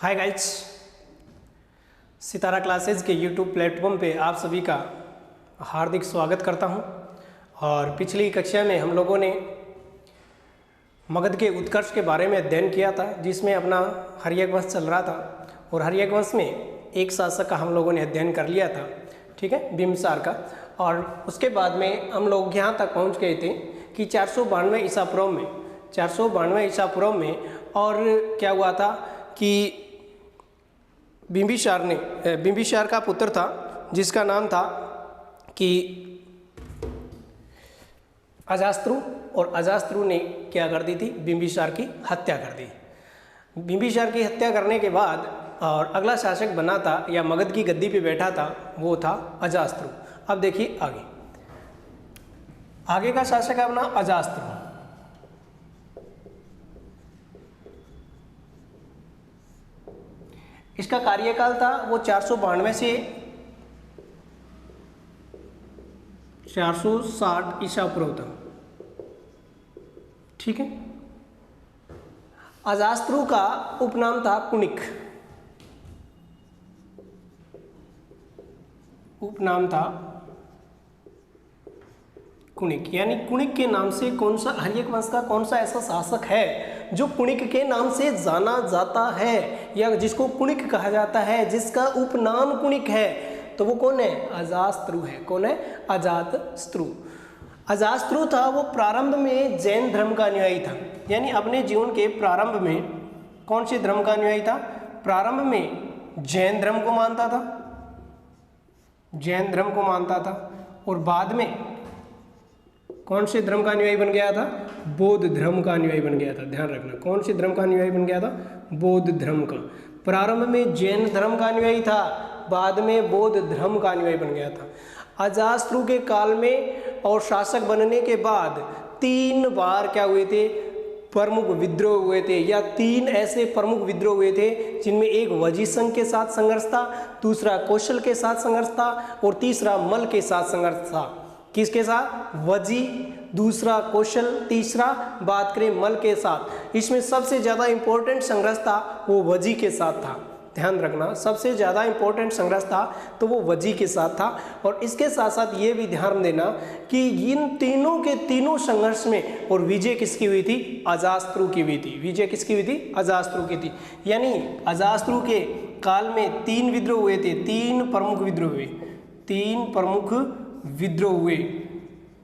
Hi guys, सितारा classes के YouTube platform पे आप सभी का हार्दिक स्वागत करता हूं। और पिछली कक्षा में हम लोगों ने मगध के उत्कर्ष के बारे में अध्ययन किया था, जिसमें अपना हर्यक वंश चल रहा था। और हर्यक वंश में एक शासक का हम लोगों ने अध्ययन कर लिया था, ठीक है, बिंबिसार का। और उसके बाद में हम लोग यहाँ तक पहुँच गए थे कि 492 ईसा पूर्व में और क्या हुआ था कि बिंबिसार का पुत्र था जिसका नाम था कि अजास्त्रु, और अजास्त्रु ने क्या कर दी थी, बिंबिसार की हत्या कर दी। बिंबिसार की हत्या करने के बाद और अगला शासक बना था या मगध की गद्दी पे बैठा था, वो था अजास्त्रु। अब देखिए आगे का शासक है अपना अजास्त्रु। इसका कार्यकाल था वो 492 से 460 ईसा पूर्व तक, ठीक है। अजास्त्रु का उपनाम था कुणिक, उपनाम था कुणिक। यानी कुणिक के नाम से कौन सा हर्यक वंश का कौन सा ऐसा शासक है जो कुणिक के नाम से जाना जाता है या जिसको कुणिक कहा जाता है, जिसका उपनाम कुणिक है, तो वो कौन है? अजास्त्रु है। कौन है? अजातस्त्रु। अजास्त्रु था वो प्रारंभ में जैन धर्म का अनुयायी था। यानी अपने जीवन के प्रारंभ में कौन से धर्म का अनुयायी था? प्रारंभ में जैन धर्म को मानता था, जैन धर्म को मानता था। और बाद में कौन से धर्म का अनुयायी बन गया था? बौद्ध धर्म का अनुयायी बन गया था। ध्यान रखना, कौन से धर्म का अनुयायी बन गया था? बौद्ध धर्म का। प्रारंभ में जैन धर्म का अनुयायी था, बाद में बौद्ध धर्म का अनुयायी बन गया था। अजास्त्रु के काल में और शासक बनने के बाद 3 बार क्या हुए थे? प्रमुख विद्रोह हुए थे, या 3 ऐसे प्रमुख विद्रोह हुए थे जिनमें एक वजीसंघ के साथ संघर्ष था, दूसरा कौशल के साथ संघर्ष था और तीसरा मल के साथ संघर्ष था। किसके साथ? वजी, दूसरा कौशल, तीसरा बात करें मल के साथ। इसमें सबसे ज़्यादा इंपॉर्टेंट संघर्ष था वो वजी के साथ था। ध्यान रखना, सबसे ज़्यादा इंपॉर्टेंट संघर्ष था तो वो वजी के साथ था। और इसके साथ साथ ये भी ध्यान देना कि इन तीनों के तीनों संघर्ष में और विजय किसकी हुई थी? अजास्त्रु की हुई थी। विजय किसकी हुई थी? अजास्त्रु की थी। यानी अजास्त्रु के काल में 3 विद्रोह हुए थे, 3 प्रमुख विद्रोह हुए, 3 प्रमुख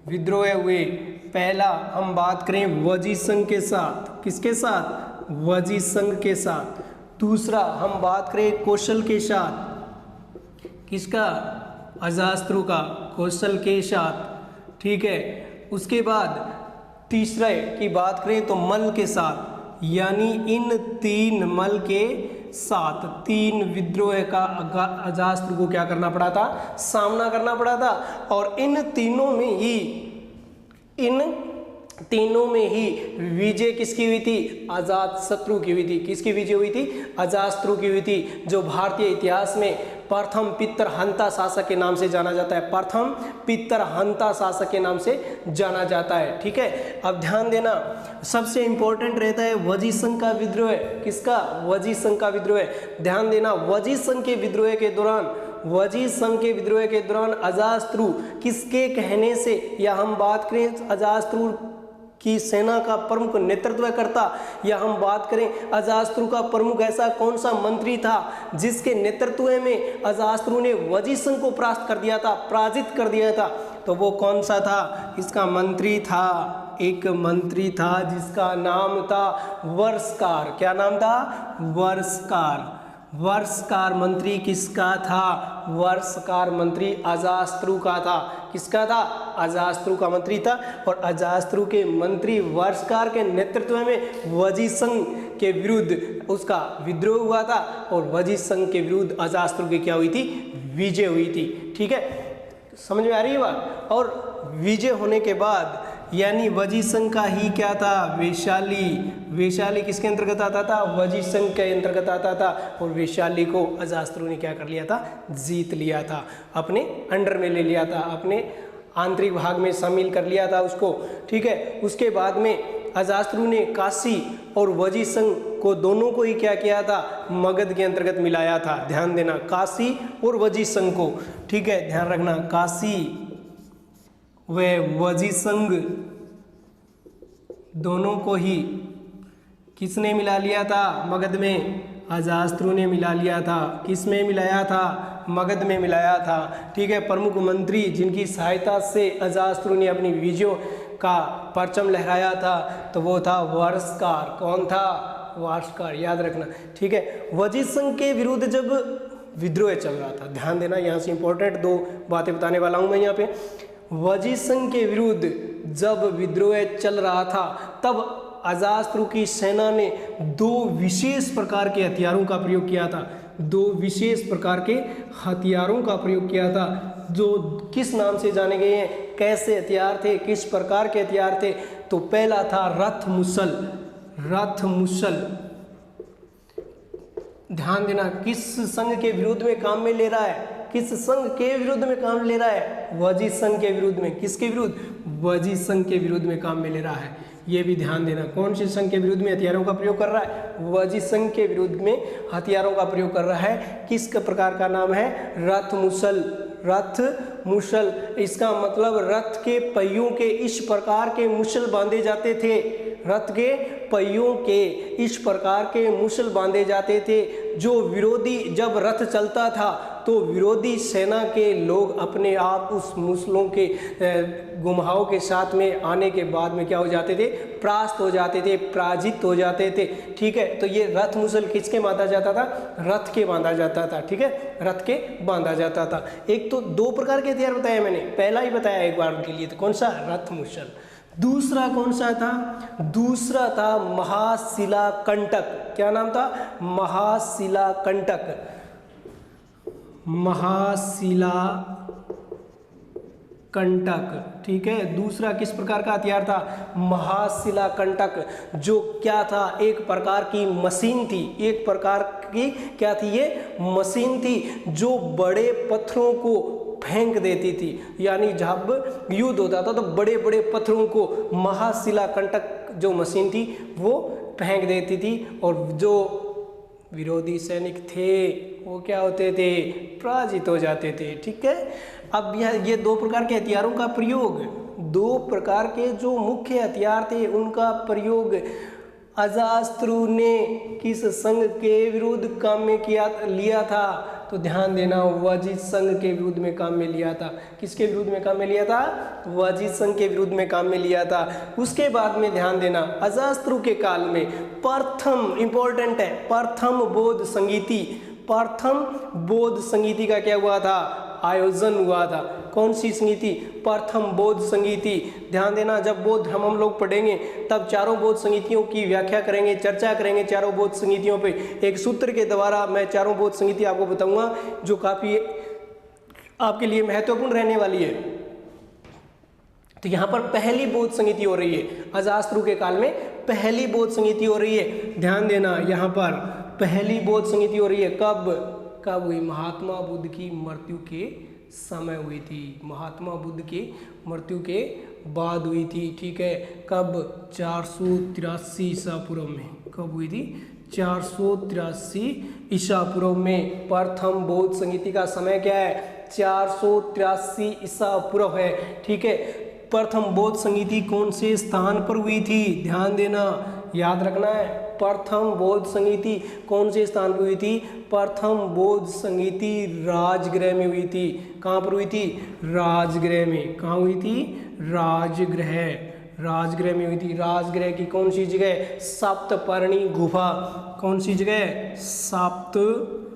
विद्रोह हुए। पहला हम बात करें वजीसंघ के साथ, किसके साथ? वजीसंघ के साथ। दूसरा हम बात करें कौशल के साथ, किसका? अजास्त्रु का, कौशल के साथ, ठीक है। उसके बाद तीसरा की बात करें तो मल के साथ। यानी इन 3 मल के साथ 3 विद्रोह का अजास्त्रु को क्या करना पड़ा था? सामना करना पड़ा था। और इन तीनों में ही विजय किसकी हुई थी? अजातशत्रु की हुई थी। किसकी विजय हुई थी? अजास्त्रु की हुई थी, जो भारतीय इतिहास में प्रथम पितरहंता शासक के नाम से जाना जाता है। प्रथम पितरहंता शासक के नाम से जाना जाता है, ठीक है। अब ध्यान देना, सबसे इंपॉर्टेंट रहता है वजीसंघ का विद्रोह। किसका? वजीसंघ का विद्रोह। ध्यान देना, वजीसंघ के विद्रोह के दौरान अजास्त्रु किसके कहने से, या हम बात करें अजास्त्रु की सेना का प्रमुख नेतृत्व करता, या हम बात करें अजास्त्रु का प्रमुख ऐसा कौन सा मंत्री था जिसके नेतृत्व में अजास्त्रु ने वजीसंघ को पराजित कर दिया था, तो वो कौन सा था? इसका मंत्री था, एक मंत्री था जिसका नाम था वर्षकार। क्या नाम था? वर्षकार। वर्षकार मंत्री किसका था? वर्षकार मंत्री अजास्त्रु का था। किसका था? अजास्त्रु का मंत्री था। और अजास्त्रु के मंत्री वर्षकार के नेतृत्व में वजीसंघ के विरुद्ध उसका विद्रोह हुआ था, और वजीसंघ के विरुद्ध अजास्त्रु की क्या हुई थी? विजय हुई थी, ठीक है। समझ में आ रही है बात? और विजय होने के बाद यानी वजीसंघ का ही क्या था? वैशाली किसके अंतर्गत आता था? वजीसंघ के अंतर्गत आता था। और वैशाली को अजास्त्रु ने क्या कर लिया था? जीत लिया था, अपने अंडर में ले लिया था, अपने आंतरिक भाग में शामिल कर लिया था उसको, ठीक है। उसके बाद में अजास्त्रु ने काशी और वजी संघ को दोनों को ही क्या किया था, मगध के अंतर्गत मिलाया था। ध्यान देना, काशी और वजी संघ को, ठीक है, ध्यान रखना, काशी व वजी संघ दोनों को ही किसने मिला लिया था, मगध में, अजास्त्रु ने मिला लिया था। किस में मिलाया था, मगध में मिलाया था, ठीक है। प्रमुख मंत्री जिनकी सहायता से अजास्त्रु ने अपनी विजयों का परचम लहराया था तो वो था वारसकार। कौन था, वारसकार, याद रखना, ठीक है। वजी संघ के विरुद्ध जब विद्रोह चल रहा था, ध्यान देना, यहाँ से इंपॉर्टेंट दो बातें बताने वाला हूँ मैं यहाँ पे। वजी संघ के विरुद्ध जब विद्रोह चल रहा था तब अजास्त्रु की सेना ने दो विशेष प्रकार के हथियारों का प्रयोग किया था। दो विशेष प्रकार के हथियारों का प्रयोग किया था जो किस नाम से जाने गए हैं, कैसे हथियार थे, किस प्रकार के हथियार थे। तो पहला था रथ मुसल। रथ मुसल, ध्यान देना, किस संघ के विरुद्ध में काम में ले रहा है, किस संघ के विरुद्ध में काम ले रहा है, वजी संघ के विरुद्ध में। किसके विरुद्ध, वजी संघ के विरुद्ध में काम में ले रहा है। ये भी ध्यान देना, कौन से संघ के विरुद्ध में हथियारों का प्रयोग कर रहा है, वजी संघ के विरुद्ध में हथियारों का प्रयोग कर रहा है। किस प्रकार का नाम है, रथ मुसल। रथ मुसल, इसका मतलब रथ के पहियों के इस प्रकार के मुसल बांधे जाते थे। रथ के पहियों के इस प्रकार के मुसल बांधे जाते थे जो विरोधी, जब रथ चलता था तो विरोधी सेना के लोग अपने आप उस मुसलों के घुमाव के साथ में आने के बाद में क्या हो जाते थे, परास्त हो जाते थे, पराजित हो जाते थे, ठीक है। तो ये रथ मुसल किसके बांधा जाता था, रथ के बांधा जाता था, ठीक है, रथ के बांधा जाता था। एक तो दो प्रकार के हथियार बताया मैंने, पहला ही बताया एक बार उनके लिए, तो कौन सा, रथ मुसल। दूसरा कौन सा था, दूसरा था महाशिला कंटक। क्या नाम था, महाशिला कंटक। महाशिला कंटक, ठीक है। दूसरा किस प्रकार का हथियार था, महाशिला कंटक, जो क्या था, एक प्रकार की मशीन थी। एक प्रकार की क्या थी, ये मशीन थी जो बड़े पत्थरों को फेंक देती थी। यानी जब युद्ध होता था तो बड़े बड़े पत्थरों को महाशिला कंटक जो मशीन थी वो फेंक देती थी और जो विरोधी सैनिक थे वो क्या होते थे, पराजित हो जाते थे, ठीक है। अब ये दो प्रकार के हथियारों का प्रयोग, दो प्रकार के जो मुख्य हथियार थे उनका प्रयोग अजास्त्रु ने किस संघ के विरुद्ध काम में लिया था, तो ध्यान देना, वजित संघ के विरुद्ध में काम में लिया था। किसके विरुद्ध में काम में लिया था, वजित संघ के विरुद्ध में काम में लिया था। उसके बाद में ध्यान देना, अजास्त्रु के काल में प्रथम, इंपॉर्टेंट है, प्रथम बौद्ध संगीति, प्रथम बौद्ध संगीति का क्या हुआ था, आयोजन हुआ था। कौन सी संगीति, प्रथम बौद्ध संगीति। ध्यान देना, जब बौद्ध धर्म हम लोग पढ़ेंगे तब चारों बौद्ध संगीतियों की व्याख्या करेंगे, चर्चा करेंगे चारों बौद्ध संगीतियों पे। एक सूत्र के द्वारा मैं चारों बौद्ध संगीति आपको बताऊंगा जो काफी आपके लिए महत्वपूर्ण रहने वाली है। तो यहाँ पर पहली बौद्ध संगीति हो रही है, अजास्त्रु के काल में पहली बौद्ध संगीति हो रही है। ध्यान देना, यहाँ पर पहली बौद्ध संगीति हो रही है। कब हुई, महात्मा बुद्ध की मृत्यु के समय हुई थी, महात्मा बुद्ध की मृत्यु के बाद हुई थी, ठीक है। कब, 483 ईसा पूर्व में। कब हुई थी, 483 ईसा पूर्व में। प्रथम बौद्ध संगीति का समय क्या है, 483 ईसा पूर्व है, ठीक है। प्रथम बौद्ध संगीति कौन से स्थान पर हुई थी, ध्यान देना, याद रखना है। प्रथम बौद्ध संगीति कौन से स्थान पर हुई थी, प्रथम बौद्ध संगीति राजगृह में हुई थी। कहाँ पर हुई थी, राजगृह में। कहाँ हुई थी, राजगृह, राजगृह में हुई थी। राजगृह की कौन सी जगह, सप्तपर्णी गुफा। कौन सी जगह, सप्तपर्णी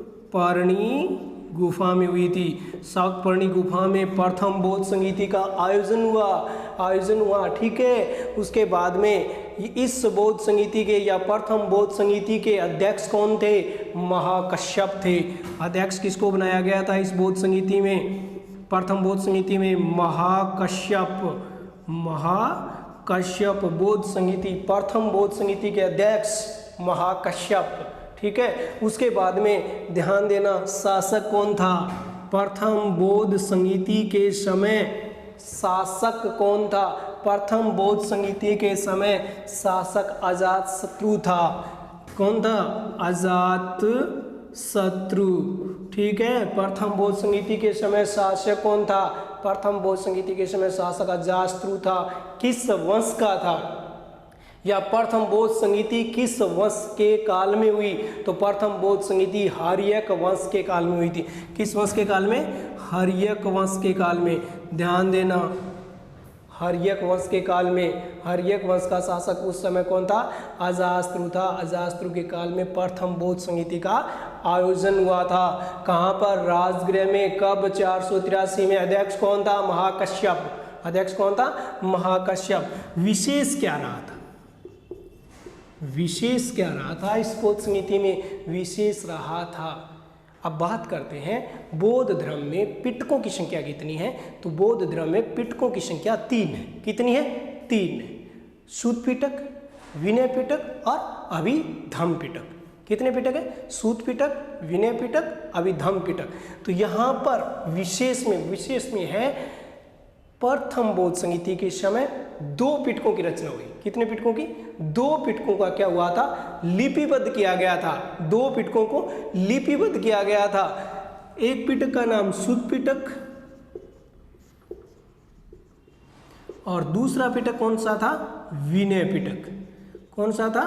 गुफा में हुई थी। सप्तपर्णी गुफा में प्रथम बौद्ध संगीति का आयोजन हुआ, ठीक है। उसके बाद में इस बौद्ध संगीति के या प्रथम बौद्ध संगीति के अध्यक्ष कौन थे, महाकश्यप थे। अध्यक्ष किसको बनाया गया था इस बौद्ध संगीति में, प्रथम बौद्ध संगीति में, महाकश्यप बौद्ध संगीति, प्रथम बौद्ध संगीति के अध्यक्ष महाकश्यप, ठीक है। उसके बाद में ध्यान देना, शासक कौन था, प्रथम बौद्ध संगीति के समय शासक कौन था, प्रथम बौद्ध संगीति के समय शासक अजातशत्रु था। कौन था? अजात शत्रु। ठीक है, प्रथम बौद्ध संगीति के समय शासक कौन था? प्रथम बौद्ध संगीति के समय शासक अजातशत्रु था। किस वंश का था? या प्रथम बौद्ध संगीति किस वंश के काल में हुई? तो प्रथम बौद्ध संगीति हर्यक वंश के काल में हुई थी। किस वंश के काल में? हर्यक वंश के काल में। ध्यान देना, हर्यक वंश के काल में। हर्यक वंश का शासक उस समय कौन था? अजातशत्रु था। अजातशत्रु के काल में प्रथम बौद्ध संगीति का आयोजन हुआ था। कहाँ पर? राजगृह में। कब? 483 में। अध्यक्ष कौन था? महाकश्यप। अध्यक्ष कौन था? महाकश्यप। विशेष क्या रहा था? विशेष क्या रहा था इस बौद्ध संगीति में? विशेष रहा था। अब बात करते हैं बौद्ध धर्म में पिटकों की संख्या कितनी है। तो बौद्ध धर्म में पिटकों की संख्या 3 है। कितनी है? 3 है। सूत पिटक, विनय पिटक और अभिधम्म पिटक। कितने पिटक है? सूत पिटक, विनय पिटक, अभिधम्म पिटक। तो यहाँ पर विशेष में है प्रथम बौद्ध संगीति के समय 2 पिटकों की रचना हुई। कितने पिटकों की? 2 पिटकों का क्या हुआ था? लिपिबद्ध किया गया था। 2 पिटकों को लिपिबद्ध किया गया था। एक पिटक का नाम सूत पिटक और दूसरा पिटक कौन सा था? विनय पिटक। कौन सा था?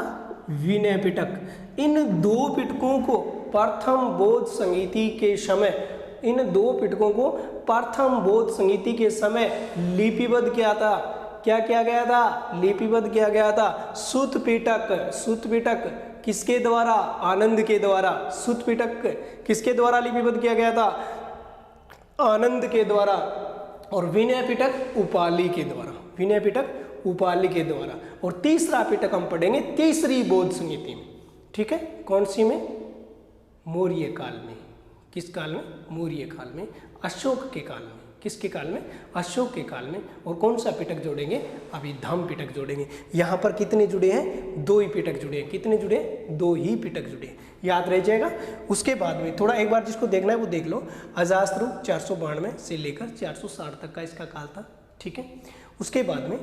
विनय पिटक। इन 2 पिटकों को प्रथम बौद्ध संगीति के समय प्रथम बौद्ध संगीति के समय लिपिबद्ध किया था। क्या किया गया था? लिपिबद्ध किया गया था। सूत पिटक किसके द्वारा? आनंद के द्वारा। सूत पिटक किसके द्वारा लिपिबद्ध किया गया था? आनंद के द्वारा। और विनय पिटक उपाली के द्वारा। विनय पिटक उपाली के द्वारा। और तीसरा पिटक हम पढ़ेंगे तीसरी बौद्ध संगीति में। ठीक है, कौन सी में? मौर्य काल में। किस काल में? मौर्य काल में, अशोक के काल में। किसके काल में? अशोक के काल में। और कौन सा पिटक जोड़ेंगे? अभिधम्म पिटक जोड़ेंगे। यहाँ पर कितने जुड़े हैं? 2 ही पिटक जुड़े हैं। कितने जुड़े? 2 ही पिटक जुड़े हैं। याद रह जाएगा। उसके बाद में थोड़ा एक बार जिसको देखना है वो देख लो। अजातशत्रु 492 से लेकर 460 तक का इसका काल था। ठीक है, उसके बाद में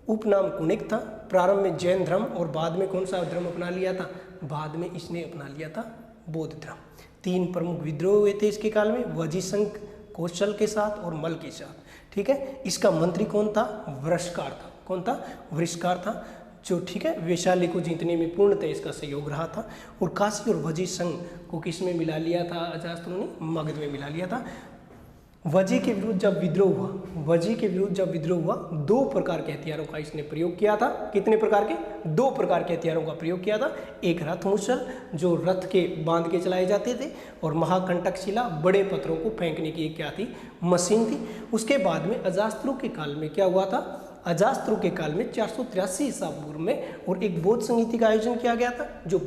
उपनाम कुणिक था। प्रारंभ में जैन धर्म और बाद में कौन सा धर्म अपना लिया था? बाद में इसने अपना लिया था बौद्ध धर्म। 3 प्रमुख विद्रोह हुए थे इसके काल में, वजीशंक कौशल के साथ और मल के साथ। ठीक है, इसका मंत्री कौन था? वृषकार था। कौन था? वृषकार था, जो ठीक है वैशाली को जीतने में पूर्णतः इसका सहयोग रहा था। और काशी और वजीशंक को किस में मिला लिया था? अजातशत्रु ने मगध में मिला लिया था। वजी के विरुद्ध जब विद्रोह हुआ 2 प्रकार के हथियारों का इसने प्रयोग किया था। कितने प्रकार के? 2 प्रकार के हथियारों का प्रयोग किया था। एक रथ मुसल, जो रथ के बांध के चलाए जाते थे, और महाकंटक शिला, बड़े पत्थरों को फेंकने की एक क्या थी? मशीन थी। उसके बाद में अजातशत्रु के काल में क्या हुआ था? अजातशत्रु के काल में 483 ईसा पूर्व में और एक बौद्ध संगीति का आयोजन किया गया था, जो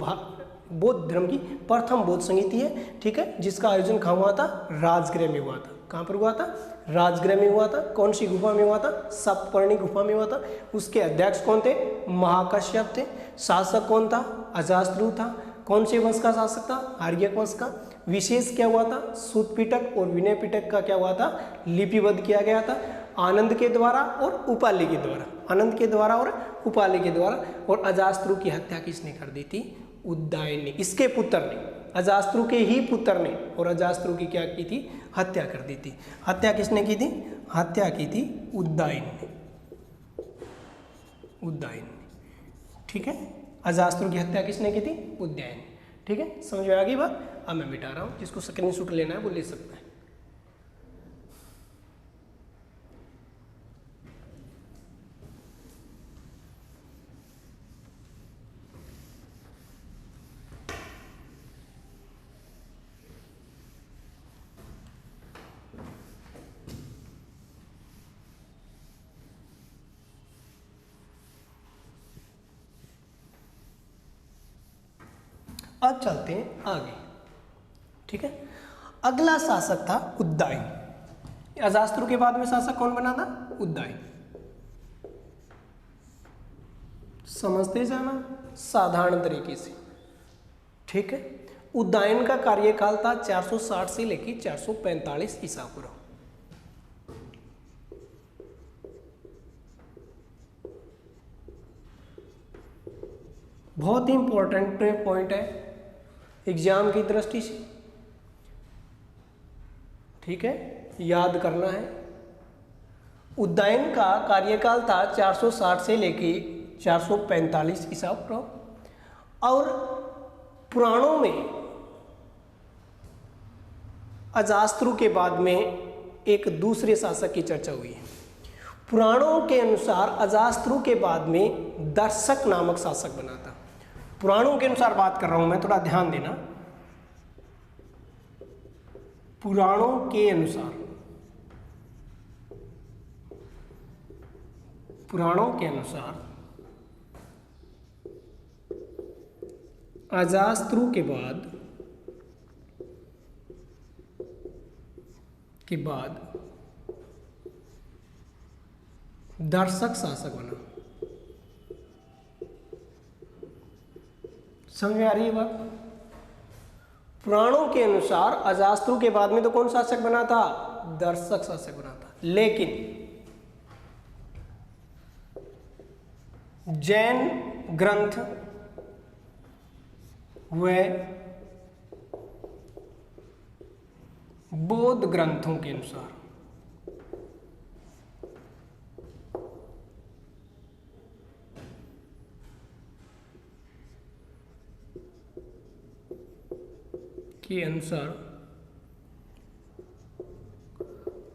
बौद्ध धर्म की प्रथम बौद्ध संगीति है। ठीक है, जिसका आयोजन कहाँ हुआ था? राजगृह में हुआ था। कहाँ पर हुआ था? राजगृह में हुआ था। कौन सी गुफा में हुआ था? सप्तपर्णी गुफा में हुआ था। उसके अध्यक्ष कौन थे? महाकश्यप थे। शासक कौन था? अजातशत्रु था। कौन से वंश का शासक था? आर्यक वंश का। विशेष क्या हुआ था? सूत पिटक और विनय पिटक का क्या हुआ था? लिपिबद्ध किया गया था आनंद के द्वारा और उपाली के द्वारा। आनंद के द्वारा और उपाली के द्वारा। और अजातशत्रु की हत्या किसने कर दी थी? उदयन ने, इसके पुत्र ने, अजातशत्रु के ही पुत्र ने। और अजातशत्रु की क्या की थी? हत्या कर दी थी। हत्या किसने की थी? हत्या की थी उदयन ने। ठीक है, अजातशत्रु की हत्या किसने की थी? उदयन। ठीक है, समझ में आ गई बात? अब मैं मिटा रहा हूँ, जिसको स्क्रीनशॉट लेना है वो ले सकता है। अब चलते हैं आगे। ठीक है, अगला शासक था उदयन। अजातशत्रु के बाद में शासक कौन बना था? उदयन। समझते जाना साधारण तरीके से। ठीक है, उदयन का कार्यकाल था 460 से लेकर 445 ईसा पूर्व। बहुत ही इंपॉर्टेंट पॉइंट है एग्जाम की दृष्टि से, ठीक है, याद करना है। उद्यान का कार्यकाल था 460 से लेके 445 ईसा पूर्व। और पुराणों में अजास्त्रु के बाद में एक दूसरे शासक की चर्चा हुई है। पुराणों के अनुसार अजास्त्रु के बाद में दर्शक नामक शासक बना था। पुराणों के अनुसार बात कर रहा हूं मैं, थोड़ा ध्यान देना। पुराणों के अनुसार, पुराणों के अनुसार अजास्त्रु के बाद दर्शक शासक बना। समझ में आ रही है बात? पुराणों के अनुसार अजास्त्रु के बाद में तो कौन शासक बना था? दर्शक शासक बना था। लेकिन जैन ग्रंथ व बौद्ध ग्रंथों के अनुसार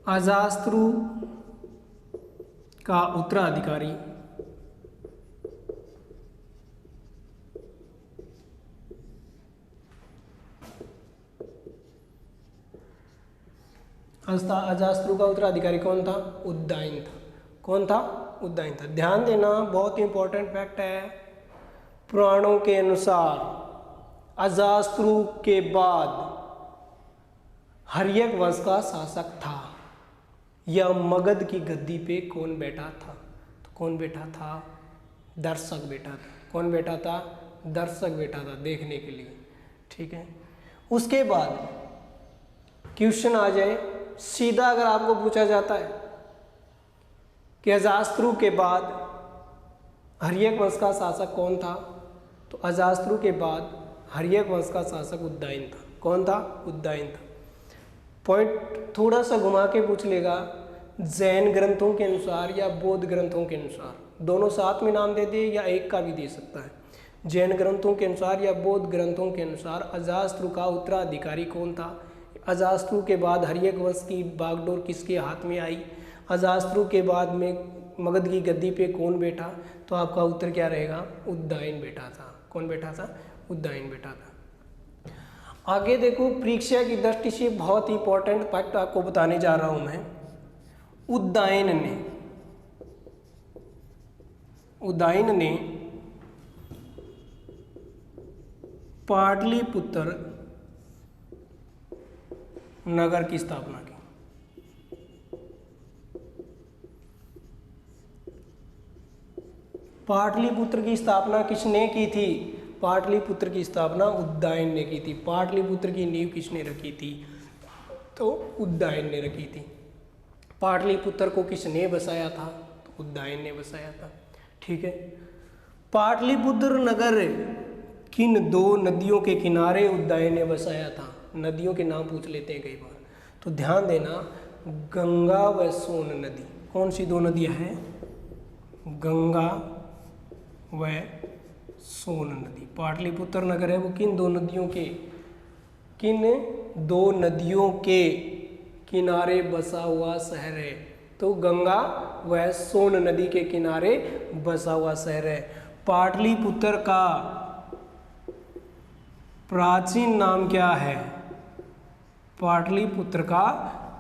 अजास्त्रु का उत्तराधिकारी अजास्त्रु का उत्तराधिकारी कौन था? उद्दाइन था। कौन था? उद्दाइन था। ध्यान देना, बहुत इंपॉर्टेंट फैक्ट है। पुराणों के अनुसार अजास्त्रु के बाद हर्यक वंश का शासक था। या मगध की गद्दी पे कौन बैठा था? तो कौन बैठा था? दर्शक बैठा था। कौन बैठा था? दर्शक बैठा था, देखने के लिए, ठीक है। उसके बाद क्वेश्चन आ जाए सीधा, अगर आपको पूछा जाता है कि अजास्त्रु के बाद हर्यक वंश का शासक कौन था, तो अजास्त्रु के बाद हर्यक वंश का शासक उद्दाइन था। कौन था? उद्दाइन था। पॉइंट थोड़ा सा घुमा के पूछ लेगा, जैन ग्रंथों के अनुसार या बौद्ध ग्रंथों के अनुसार, दोनों साथ में नाम दे दे या एक का भी दे सकता है। जैन ग्रंथों के अनुसार या बौद्ध ग्रंथों के अनुसार अजास्त्रु का उत्तराधिकारी कौन था? अजास्त्रु के बाद हर्यक वंश की बागडोर किसके हाथ में आई? अजास्त्रु के बाद में मगध की गद्दी पे कौन बैठा? तो आपका उत्तर क्या रहेगा? उद्दाइन बैठा था। कौन बैठा था? उद्दाइन बैठा था। आगे देखो, परीक्षा की दृष्टि से बहुत इंपॉर्टेंट फैक्ट आपको बताने जा रहा हूं मैं। उद्दाइन ने पाटलिपुत्र नगर की स्थापना की। पाटलिपुत्र की स्थापना किसने की थी? पाटलिपुत्र की स्थापना उद्दाइन ने की थी। पाटलिपुत्र की नींव किसने रखी थी? तो उद्दाइन ने रखी थी। पाटलिपुत्र को किसने बसाया था? तो उद्दाइन ने बसाया था, ठीक है। पाटलिपुत्र नगर किन दो नदियों के किनारे उद्दाइन ने बसाया था? नदियों के नाम पूछ लेते हैं कई बार, तो ध्यान देना, गंगा व सोन नदी। कौन सी दो नदियां हैं? गंगा व सोन नदी। पाटलिपुत्र नगर है वो किन दो नदियों के किनारे बसा हुआ शहर है? तो गंगा व सोन नदी के किनारे बसा हुआ शहर है। पाटलिपुत्र का प्राचीन नाम क्या है? पाटलिपुत्र का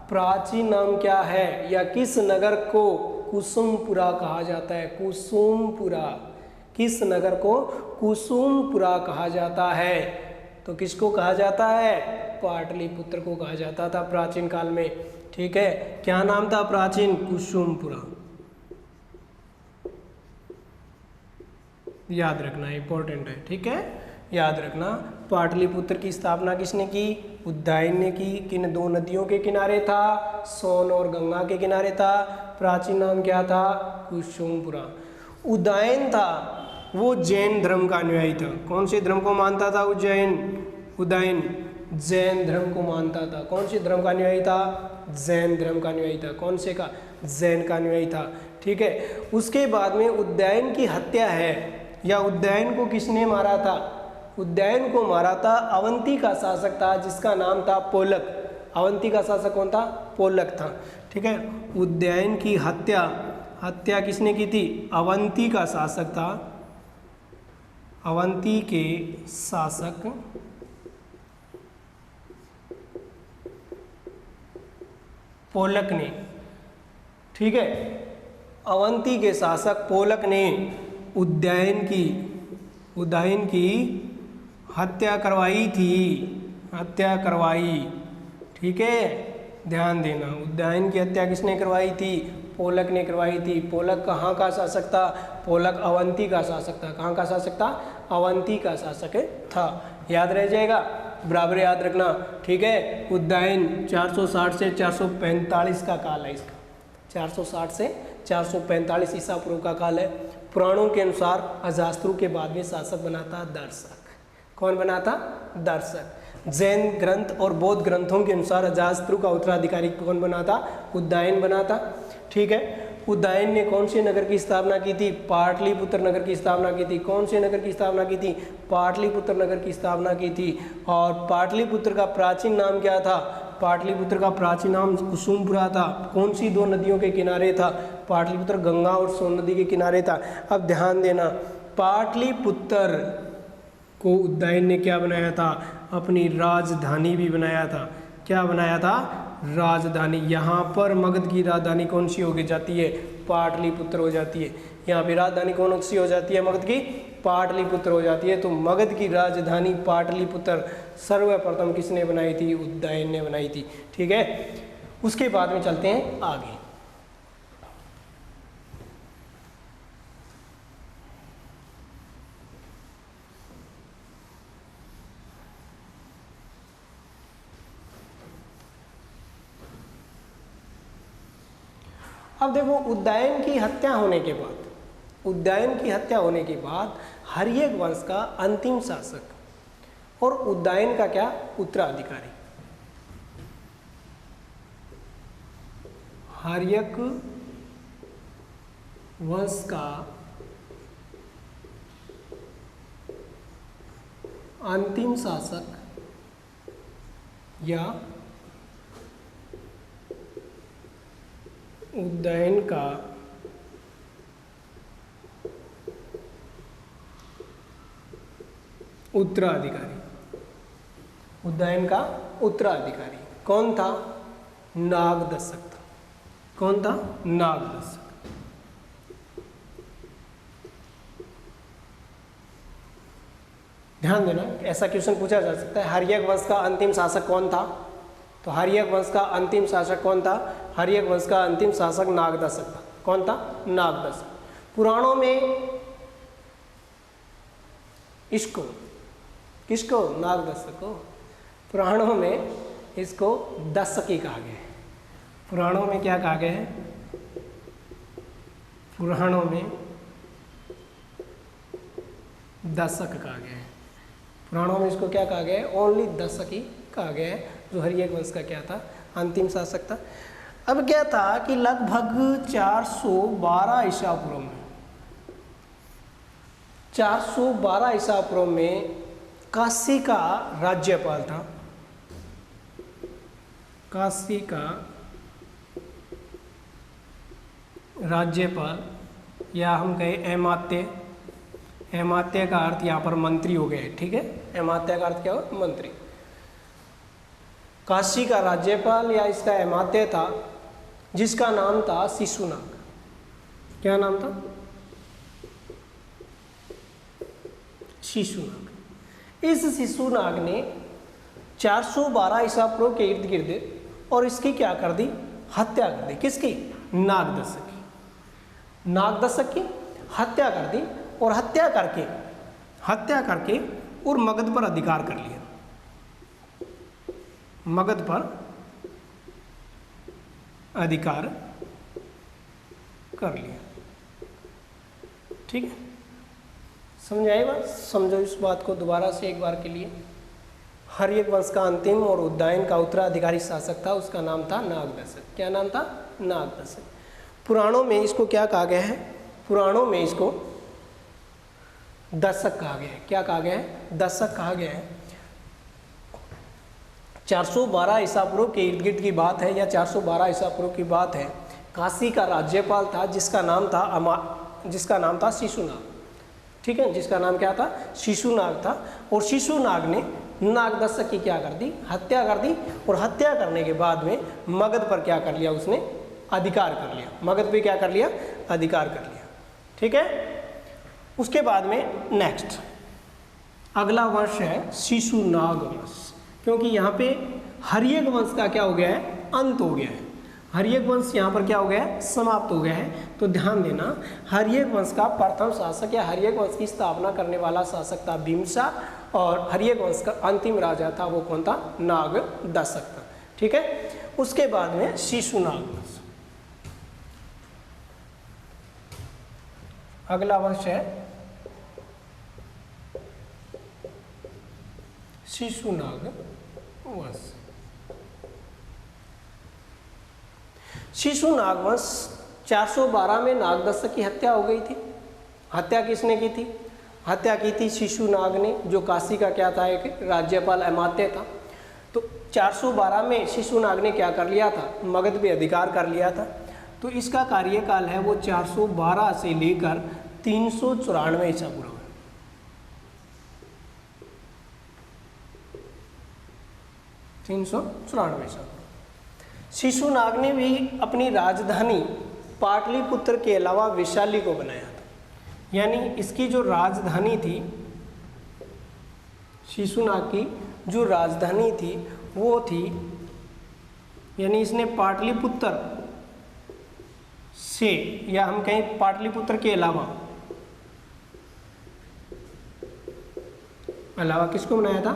प्राचीन नाम क्या है? या किस नगर को कुसुमपुरा कहा जाता है? कुसुमपुरा। किस नगर को कुसुमपुरा कहा जाता है? तो किसको कहा जाता है? पाटलिपुत्र को कहा जाता था प्राचीन काल में, ठीक है। क्या नाम था प्राचीन? कुसुमपुरा। याद रखना, इंपॉर्टेंट है, ठीक है, याद रखना। पाटलिपुत्र की स्थापना किसने की? उद्दाइन ने की। किन दो नदियों के किनारे था? सोन और गंगा के किनारे था। प्राचीन नाम क्या था? कुसुमपुरा। उद्दाइन था वो जैन धर्म का अनुयायी था। कौन से धर्म को मानता था? उदयन जैन धर्म को मानता था। कौन से धर्म का अनुयायी था? जैन धर्म का अनुयायी था। कौन से का? जैन का अनुयायी था। ठीक है, उसके बाद में उदयन की हत्या है, या उदयन को किसने मारा था? उदयन को मारा था अवंती का शासक था जिसका नाम था पोलक। अवंती का शासक कौन था? पोलक था। ठीक है, उदयन की हत्या किसने की थी? अवंती का शासक था, अवंती के शासक पोलक ने। ठीक है, अवंती के शासक पोलक ने उदयन की हत्या करवाई थी। ठीक है, ध्यान देना, उदयन की हत्या किसने करवाई थी? पोलक ने करवाई थी। पोलक कहाँ का शासक था? पोलक अवंती का शासक था। कहाँ का शासक था? अवंती का शासक था। याद रह जाएगा, बराबर याद रखना। ठीक है, उदयन 460 से 445 का काल है इसका। 460 से 445 ईसा पूर्व का काल है। पुराणों के अनुसार अजास्त्रु के बाद में शासक बना था दर्शक। कौन बना था? दर्शक। जैन ग्रंथ और बौद्ध ग्रंथों के अनुसार अजास्त्रु का उत्तराधिकारी कौन बना था? उदयन बना था। ठीक है, उदयन ने कौन से नगर की स्थापना की थी? पाटलिपुत्र नगर की स्थापना की थी। कौन से नगर की स्थापना की थी? पाटलिपुत्र नगर की स्थापना की थी। और पाटलिपुत्र का प्राचीन नाम क्या था? पाटलिपुत्र का प्राचीन नाम कुसुमपुरा था। कौन सी दो नदियों के किनारे था? पाटलिपुत्र गंगा और सोन नदी के किनारे था। अब ध्यान देना, पाटलिपुत्र को उदयन ने क्या बनाया था? अपनी राजधानी भी बनाया था। क्या बनाया था? राजधानी। यहाँ पर मगध की राजधानी कौन सी हो जाती है? पाटलिपुत्र हो जाती है। यहाँ पे राजधानी कौन सी हो जाती है? मगध की पाटलिपुत्र हो जाती है। तो मगध की राजधानी पाटलिपुत्र सर्वप्रथम किसने बनाई थी? उदयन ने बनाई थी। ठीक है, उसके बाद में चलते हैं आगे। अब देखो, उदयन की हत्या होने के बाद हर्यक वंश का अंतिम शासक और उदयन का क्या? उत्तराधिकारी। हर्यक वंश का अंतिम शासक या उदयन का उत्तराधिकारी। उदयन का उत्तराधिकारी कौन था? नागदशक था। कौन था? नागदशक। ध्यान देना, ऐसा क्वेश्चन पूछा जा सकता है, हर्यक वंश का अंतिम शासक कौन था? तो हर्यक वंश का अंतिम शासक कौन था? हर्यक वंश का अंतिम शासक नागदशक था। कौन था? नागदशक। पुराणों में किसको? नागदशक को। पुराणों में इसको दशकी कहा गया है। पुराणों में क्या कहा गया है? पुराणों में दशक कहा गया है। पुराणों में इसको क्या कहा गया है? ओनली दशकी कहा गया है, जो हर्यक वंश का क्या था? अंतिम शासक था। अब क्या था कि लगभग 412 ईसा पूर्व में 412 ईसा पूर्व में काशी का राज्यपाल था। काशी का राज्यपाल, या हम कहें एमात्य। एमात्य का अर्थ यहाँ पर मंत्री हो गए। ठीक है, एमात्य का अर्थ क्या हो? मंत्री। काशी का राज्यपाल या इसका एमात्य था, जिसका नाम था शिशुनाग। क्या नाम था? शिशुनाग। इस शिशुनाग ने 412 ईसा पूर्व के इर्द गिर्द और इसकी क्या कर दी? हत्या कर दी। किसकी? नागदशक की। नागदशक की हत्या कर दी, और हत्या करके और मगध पर अधिकार कर लिया। मगध पर अधिकार कर लिया। ठीक है, समझ आई बात? समझो इस बात को दोबारा से एक बार के लिए। हर्यक वंश का अंतिम और उज्जैन का उत्तराधिकारी शासक था, उसका नाम था नागदशक। क्या नाम था? नागदशक। पुराणों में इसको क्या कहा गया है? पुराणों में इसको दशक कहा गया है। क्या कहा गया है? दशक कहा गया है। 412 ईसा पूर्व के इर्द गिर्द की बात है, या 412 ईसा पूर्व की बात है। काशी का राज्यपाल था जिसका नाम था शिशुनाग। ठीक है, जिसका नाम क्या था? शिशुनाग था। और शिशुनाग ने नागदशक की क्या कर दी? हत्या कर दी। और हत्या करने के बाद में मगध पर क्या कर लिया? उसने अधिकार कर लिया। मगध पे क्या कर लिया? अधिकार कर लिया। ठीक है, उसके बाद में नेक्स्ट अगला वंश है शिशुनाग वंश, क्योंकि यहाँ पे हर्यक वंश का क्या हो गया है? अंत हो गया है। हर्यक वंश यहाँ पर क्या हो गया है? समाप्त हो गया है। तो ध्यान देना, हर्यक वंश का प्रथम शासक या हर्यक वंश की स्थापना करने वाला शासक था बिम्बिसार, और हर्यक वंश का अंतिम राजा था वो कौन था? नागदशक था। ठीक है, उसके बाद में शिशुनाग वंश। अगला वंश है शिशुनाग वंश। शिशुनाग वंश 412 में नागदशक की हत्या हो गई थी। हत्या किसने की थी? हत्या की थी शिशुनाग ने, जो काशी का क्या था? एक राज्यपाल अमात्य था। तो 412 में शिशुनाग ने क्या कर लिया था? मगध पे अधिकार कर लिया था। तो इसका कार्यकाल है वो 412 से लेकर 394 ईसा पूर्व। 394 ईसा पूर्व। शिशुनाग ने भी अपनी राजधानी पाटलिपुत्र के अलावा वैशाली को बनाया था। यानी इसकी जो राजधानी थी, शिशुनाग की जो राजधानी थी वो थी, यानी इसने पाटलिपुत्र से, या हम कहें पाटलिपुत्र के अलावा किसको बनाया था?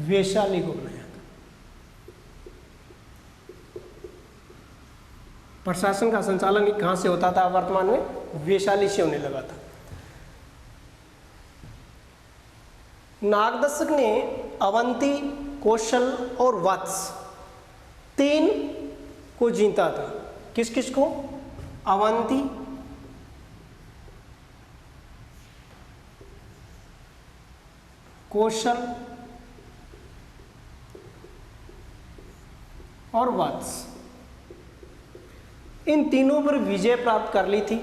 वैशाली को बनाया था। प्रशासन का संचालन कहाँ से होता था? वर्तमान में वैशाली से होने लगा था। नागदशक ने अवंती, कौशल और वत्स 3 को जीता था। किस किस को? अवंती, कौशल और वत्स, इन तीनों पर विजय प्राप्त कर ली थी।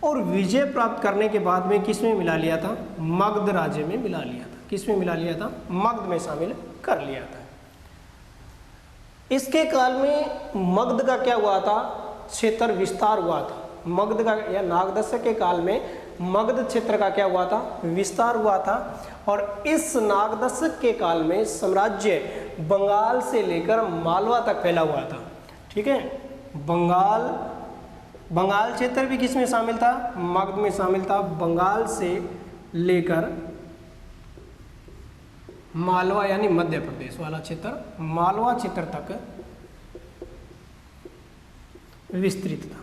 और विजय प्राप्त करने के बाद में किस में मिला लिया था? मगध राज्य में मिला लिया था। किस में मिला लिया था? मगध में शामिल कर लिया था। इसके काल में मगध का क्या हुआ था? क्षेत्र विस्तार हुआ था। मगध का या नागदशक के काल में मगध क्षेत्र का क्या हुआ था? विस्तार हुआ था। और इस नागदशक के काल में साम्राज्य बंगाल से लेकर मालवा तक फैला हुआ था। ठीक है, बंगाल क्षेत्र भी किस में शामिल था? मगध में शामिल था। बंगाल से लेकर मालवा यानी मध्य प्रदेश वाला क्षेत्र, मालवा क्षेत्र तक विस्तृत था।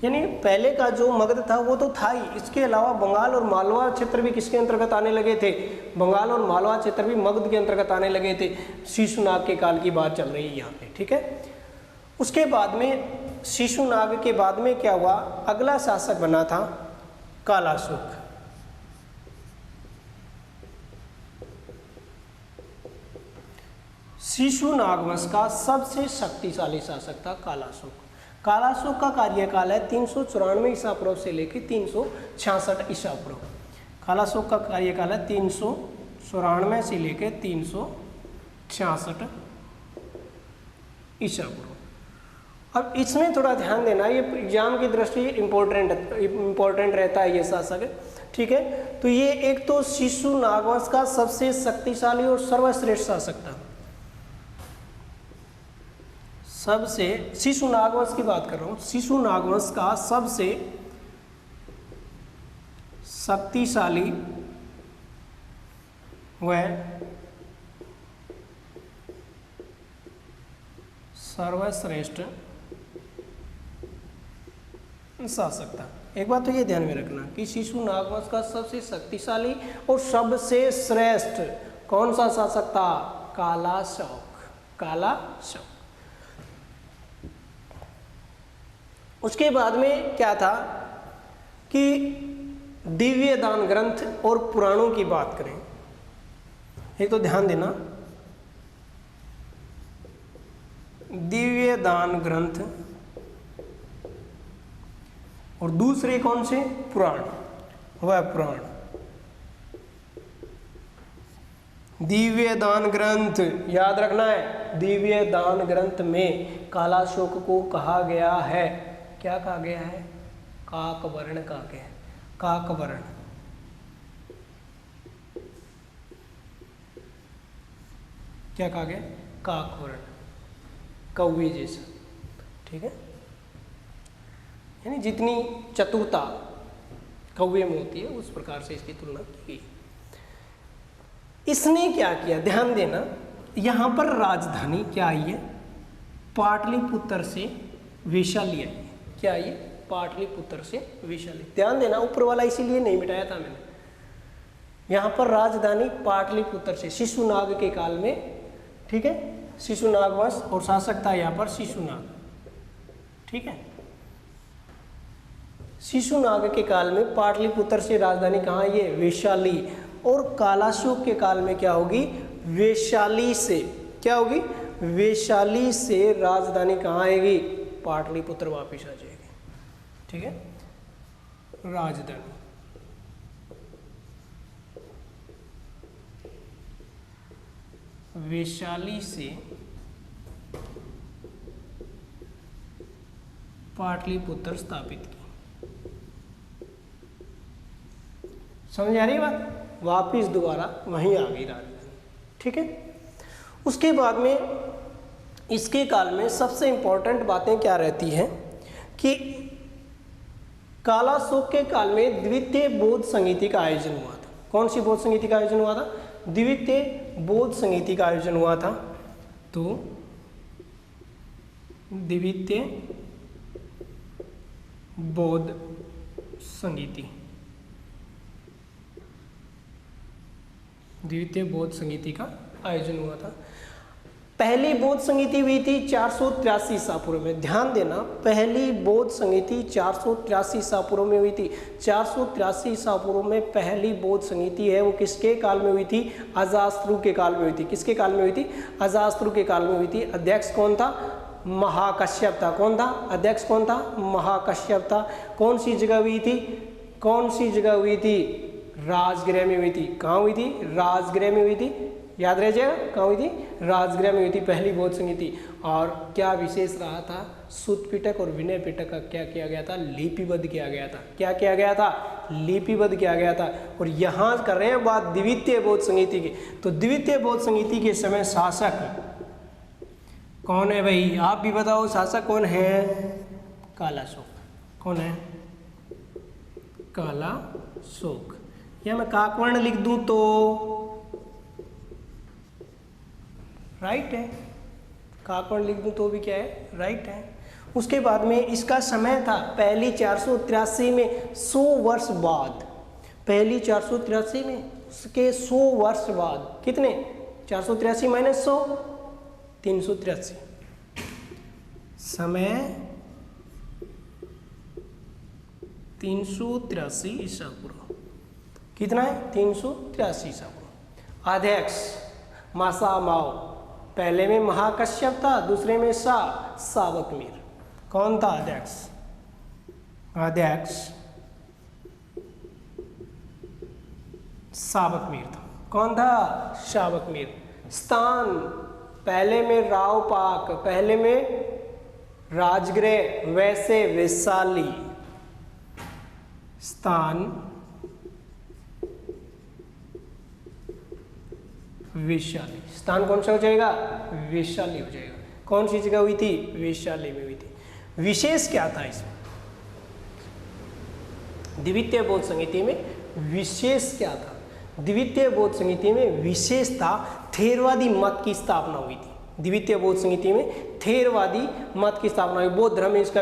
यानी पहले का जो मगध था वो तो था ही, इसके अलावा बंगाल और मालवा क्षेत्र भी किसके अंतर्गत आने लगे थे? बंगाल और मालवा क्षेत्र भी मगध के अंतर्गत आने लगे थे। शिशुनाग के काल की बात चल रही है यहाँ पे। ठीक है, उसके बाद में शिशुनाग के बाद में क्या हुआ? अगला शासक बना था कालाशोक। शिशुनाग वंश का सबसे शक्तिशाली शासक था कालाशोक। कालाशोक का कार्यकाल है 394 ईसा पूर्व से लेकर 366 ईसा पूर्व। कालाशोक का कार्यकाल है 394 से लेकर 366 ईसा पूर्व। अब इसमें थोड़ा ध्यान देना, ये एग्जाम की दृष्टि इम्पोर्टेंट रहता है ये शासक। ठीक है, तो ये एक तो शिशुनाग वंश का सबसे शक्तिशाली और सर्वश्रेष्ठ शासक था। सबसे शिशुनाग वंश की बात कर रहा हूँ। शिशुनाग वंश का सबसे शक्तिशाली व सर्वश्रेष्ठ शासक था। एक बात तो ये ध्यान में रखना कि शिशु नागवंश का सबसे शक्तिशाली और सबसे श्रेष्ठ कौन सा शासक था? कालाशोक। कालाशोक। उसके बाद में क्या था कि दिव्य दान ग्रंथ और पुराणों की बात करें, एक तो ध्यान देना, दिव्य दान ग्रंथ और दूसरे कौन से? पुराण। वह पुराण, दिव्य दान ग्रंथ याद रखना है। दिव्य दान ग्रंथ में कालाशोक को कहा गया है, क्या कहा गया है? काकवर्ण कहा गया है। काकवर्ण। क्या कहा गया? काकवर्ण, कौवे जैसा। ठीक है, यानी जितनी चतुरता कौवे में होती है उस प्रकार से इसकी तुलना की गई। इसने क्या किया? ध्यान देना, यहाँ पर राजधानी क्या आई है? पाटलिपुत्र से वैशाली आई है। क्या आई है? पाटलिपुत्र से वैशाली। ध्यान देना, ऊपर वाला इसीलिए नहीं मिटाया था मैंने। यहाँ पर राजधानी पाटलिपुत्र से शिशुनाग के काल में, ठीक है, शिशुनाग वंश और शासक था यहाँ पर शिशुनाग। ठीक है, शिशुनाग के काल में पाटलिपुत्र से राजधानी कहाँ है? ये वैशाली। और कालाशोक के काल में क्या होगी? वैशाली से। क्या होगी? वैशाली से राजधानी कहाँ आएगी? पाटलिपुत्र वापिस आ जाएगी। ठीक है, राजधानी वैशाली से पाटलिपुत्र स्थापित की। समझ आ रही बात? वापिस दोबारा वहीं आ गई राजधानी। ठीक है, उसके बाद में इसके काल में सबसे इंपॉर्टेंट बातें क्या रहती हैं कि कालाशोक के काल में द्वितीय बौद्ध संगीति का आयोजन हुआ था। कौन सी बौद्ध संगीति का आयोजन हुआ था? द्वितीय बौद्ध संगीति का आयोजन हुआ था। तो द्वितीय बौद्ध संगीति, द्वितीय बौद्ध संगीति का आयोजन हुआ था। पहली बौद्ध संगीति हुई थी 483 ईसा पूर्व में। ध्यान देना, पहली बौद्ध संगीति 483 ईसा पूर्व में हुई थी। 483 ईसा पूर्व में पहली बौद्ध संगीति है वो किसके काल में हुई थी? अजातशत्रु के काल में हुई थी। किसके काल में हुई थी? अजातशत्रु के काल में हुई थी। अध्यक्ष कौन था? महाकश्यप था। कौन था? अध्यक्ष कौन था? महाकश्यप था। कौन सी जगह हुई थी? कौन सी जगह हुई थी? राजगृह में हुई थी। कहाँ हुई थी? राजगृह में हुई थी। याद रह जाएगा, कहाँ हुई थी? राजगृह में हुई थी पहली बौद्ध संगीति। और क्या विशेष रहा था? सुत्त पिटक और विनय पिटक का क्या किया गया था? लिपिबद्ध किया गया था। क्या किया गया था? लिपिबद्ध किया गया था। और यहाँ कर रहे हैं बात द्वितीय बौद्ध संगीति की। तो द्वितीय बौद्ध संगीति के समय शासक कौन है भाई? आप भी बताओ, शासक कौन है? कालाशोक। कौन है? कालाशोक। या मैं काकवर्ण लिख दूं तो राइट है, काकवर्ण लिख दूं तो भी क्या है? राइट है। उसके बाद में इसका समय था पहली 483 में 100 वर्ष बाद। पहली 483 में उसके 100 वर्ष बाद। कितने? 483 माइनस 100, 383। समय 383 ईसा पूर्व। कितना है? 383 ईसा पूर्व। अध्यक्ष मासा माओ। पहले में महाकश्यप था, दूसरे में शावक मीर। कौन था अध्यक्ष? अध्यक्ष शावक मीर था। कौन था? शावक मीर। स्थान पहले में रावपाक, पहले में राजगृह, वैसे वैशाली। स्थान वैशाली। स्थान कौन सा हो जाएगा? वैशाली हो जाएगा। कौन सी जगह हुई थी? वैशाली में हुई थी। विशेष क्या था इसमें? द्वितीय बौद्ध संगीति में विशेष क्या था? द्वितीय बौद्ध संगीति में विशेष था थेरवादी मत की स्थापना हुई थी। द्वितीय बौद्ध संहिता में थेरवादी मत की स्थापना हुई। बौद्ध धर्म में इसका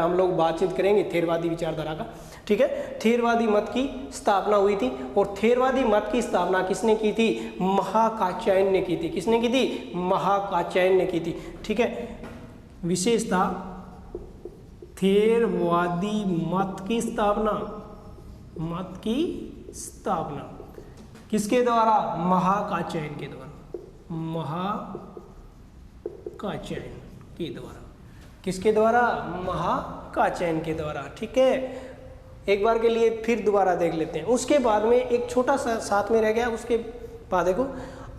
हम लोग बातचीत करेंगे थेरवादी विचारधारा का, ठीक है। थेरवादी मत की स्थापना हुई थी और थेरवादी मत की स्थापना किसने की थी? महाकात्यायन ने की थी। किसने की थी? महाकात्यायन ने की थी, ठीक है। विशेषता थेरवादी मत की स्थापना किसके द्वारा? महाकात्यायन के द्वारा। महाकात्यायन के द्वारा। किसके द्वारा? महाकात्यायन के द्वारा, ठीक है। एक बार के लिए फिर दोबारा देख लेते हैं। उसके बाद में एक छोटा सा साथ में रह गया, उसके बाद देखो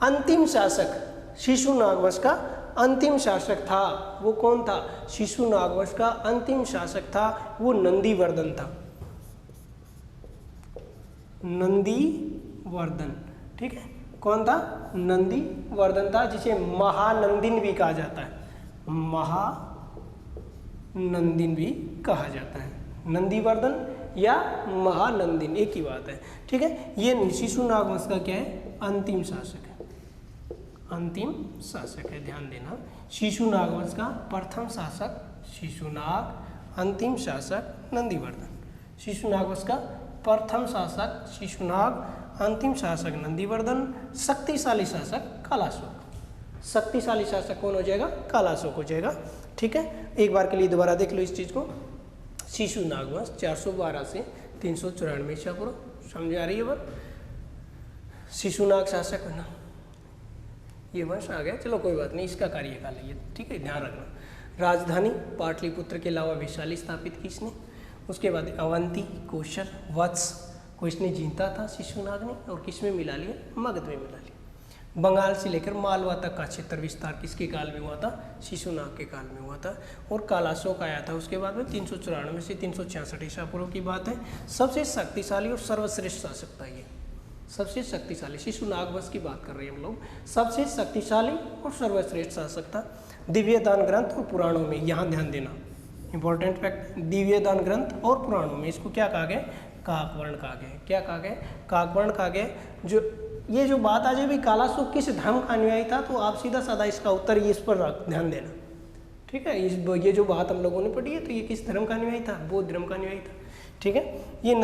अंतिम शासक शिशुनागवंश का अंतिम शासक था, वो कौन था? शिशुनागवंश का अंतिम शासक था वो नंदीवर्धन था। नंदीवर्धन, ठीक है। कौन था? नंदीवर्धन था, जिसे महानंदिन भी कहा जाता है। महानंदिन भी कहा जाता है। नंदीवर्धन या महानंदिन एक ही बात है, ठीक है। ये शिशुनागवंश का क्या है? अंतिम शासक है। अंतिम शासक है, ध्यान देना। शिशुनागवंश का प्रथम शासक शिशुनाग, अंतिम शासक नंदीवर्धन। शिशुनागवंश का प्रथम शासक शिशुनाग, अंतिम शासक नंदीवर्धन, शक्तिशाली शासक कालाशोक। शक्तिशाली शासक कौन हो जाएगा? कालाशोक हो जाएगा, ठीक है। एक बार के लिए दोबारा देख लो इस चीज को। शिशुनागवंश 412 से 394 ईसा पूर्व, समझ आ रही है बात? शिशुनाग शासक है ना, ये वंश आ गया, चलो कोई बात नहीं, इसका कार्यकाल है ये, ठीक है, ध्यान रखना। राजधानी पाटलिपुत्र के अलावा वैशाली स्थापित की इसने। उसके बाद अवंती, कौशल, वत्स को इसने जीता था शिशुनाग ने, और किस में मिला लिया? मगध में मिला लिया। बंगाल से लेकर मालवा तक का क्षेत्र विस्तार किसके काल में हुआ था? शिशुनाग के काल में हुआ था। और कालाशोक आया था उसके बाद में 394 से 366 ईसा पूर्व की बात है। सबसे शक्तिशाली और सर्वश्रेष्ठ शासक था ये, सबसे शक्तिशाली। शिशुनागवंश की बात कर रहे हैं हम लोग। सबसे शक्तिशाली और सर्वश्रेष्ठ शासक था। दिव्य दान ग्रंथ और पुराणों में, यहाँ ध्यान देना, इंपॉर्टेंट फैक्ट, दिव्य दान ग्रंथ और पुराणों में इसको क्या कहा गया? काकवर्ण कहा गया। क्या कहा गया? काकवर्ण कहा गया। जो ये जो बात आ जाए भाई कालाशोक किस धर्म का अनुयायी था, तो आप सीधा साधा इसका उत्तर इस पर ध्यान देना, ठीक है। ये जो बात हम लोगों ने पढ़ी है, तो ये किस धर्म का अनुयायी था? बौद्ध धर्म का अनुयायी था, ठीक है। ये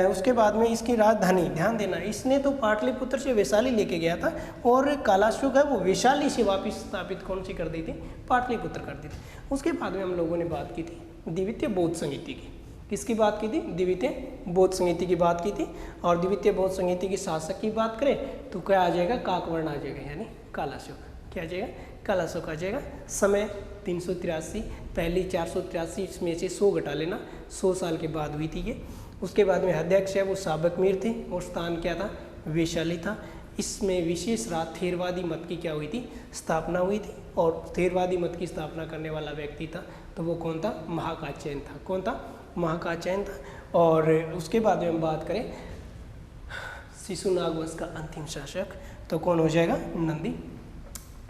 उसके बाद में इसकी राजधानी, ध्यान देना, इसने तो पाटलिपुत्र से वैशाली लेके गया था, और कालाशोक है वो वैशाली से वापस स्थापित कौन सी कर दी थी? पाटलिपुत्र कर दी थी। उसके बाद में हम लोगों ने बात की थी द्वितीय बौद्ध संहिता की। किसकी बात की थी? द्वितीय बौद्ध संहिता की बात की थी। और द्वितीय बौद्ध संहिता की शासक की बात करें तो क्या आ जाएगा? काकवर्ण आ जाएगा, यानी कालाशोक। क्या आ जाएगा? कालाशोक आ जाएगा। समय 383, पहली 483 इसमें से 100 घटा लेना, 100 साल के बाद हुई थी ये। उसके बाद में अध्यक्ष है वो साबक मीर थे, और स्थान क्या था? वैशाली था। इसमें विशेष रात थेरवादी मत की क्या हुई थी? स्थापना हुई थी। और थेरवादी मत की स्थापना करने वाला व्यक्ति था, तो वो कौन था? महाकात्यायन था। कौन था? महाकात्यायन था। और उसके बाद में हम बात करें शिशुनागवंश का अंतिम शासक, तो कौन हो जाएगा? नंदी,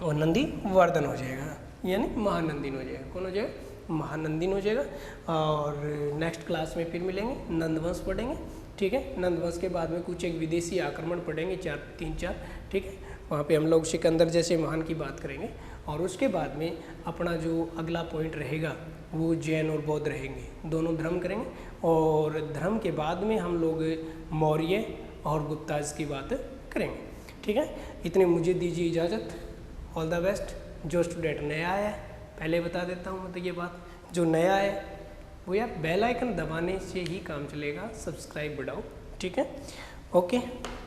और नंदीवर्धन हो जाएगा, यानी महानंदिन हो जाएगा। कौन हो जाएगा? महानंदिन हो जाएगा। और नेक्स्ट क्लास में फिर मिलेंगे, नंदवंश पढ़ेंगे, ठीक है। नंदवंश के बाद में कुछ एक विदेशी आक्रमण पढ़ेंगे, 3-4, ठीक है। वहाँ पे हम लोग सिकंदर जैसे महान की बात करेंगे। और उसके बाद में अपना जो अगला पॉइंट रहेगा वो जैन और बौद्ध रहेंगे, दोनों धर्म करेंगे। और धर्म के बाद में हम लोग मौर्य और गुप्ताज की बात करेंगे, ठीक है। इतने मुझे दीजिए इजाज़त। All the best. जो स्टूडेंट नया है, पहले बता देता हूँ मतलब ये बात, जो नया है वो यार बेल आइकन दबाने से ही काम चलेगा, सब्सक्राइब बढ़ाओ, ठीक है। ओके।